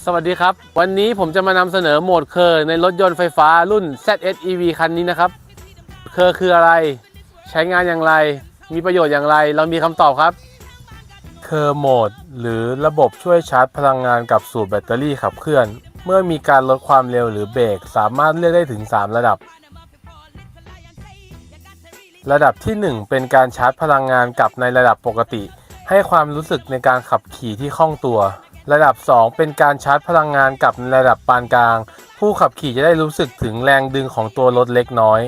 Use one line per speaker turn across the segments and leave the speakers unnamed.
สวัสดีครับวันนี้ผมจะมานำเสนอโหมดเคอร์ในรถยนต์ไฟฟ้ารุ่น ZS EV คันนี้นะครับเคอร์คืออะไรใช้งานอย่างไรมีประโยชน์อย่างไรเรามีคำตอบครับเคอร์โหมดหรือระบบช่วยชาร์จพลังงานกับสูบแบตเตอรี่ขับเคลื่อนเมื่อมีการลดความเร็วหรือเบรกสามารถเลือกได้ถึง3ระดับระดับที่1เป็นการชาร์จพลังงานกับในระดับปกติให้ความรู้สึกในการขับขี่ที่คล่องตัวระดับ2เป็นการชาร์จพลังงานกับในระดับปานกลางผู้ขับขี่จะได้รู้สึกถึงแรงดึงของตัวรถเล็กน้อย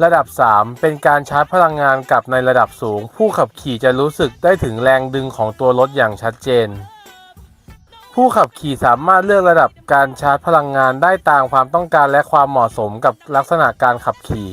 ระดับ3เป็นการชาร์จพลังงานกับในระดับสูงผู้ขับขี่จะรู้สึกได้ถึงแรงดึงของตัวรถอย่างชัดเจนผู้ขับขี่สามารถเลือกระดับการชาร์จพลังงานได้ตามความต้องการและความเหมาะสมกับลักษณะการขับขี่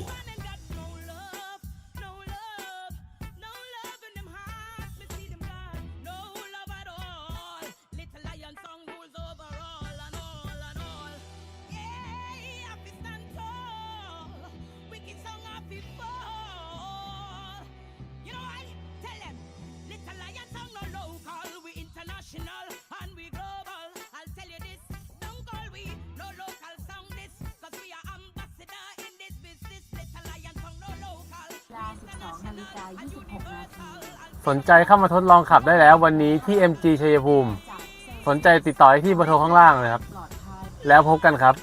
สนใจเข้ามาทดลองขับได้แล้ววันนี้ที่ MG ชัยภูมิสนใจติดต่อที่เบอร์โทรข้างล่างเลยครับแล้วพบกันครับ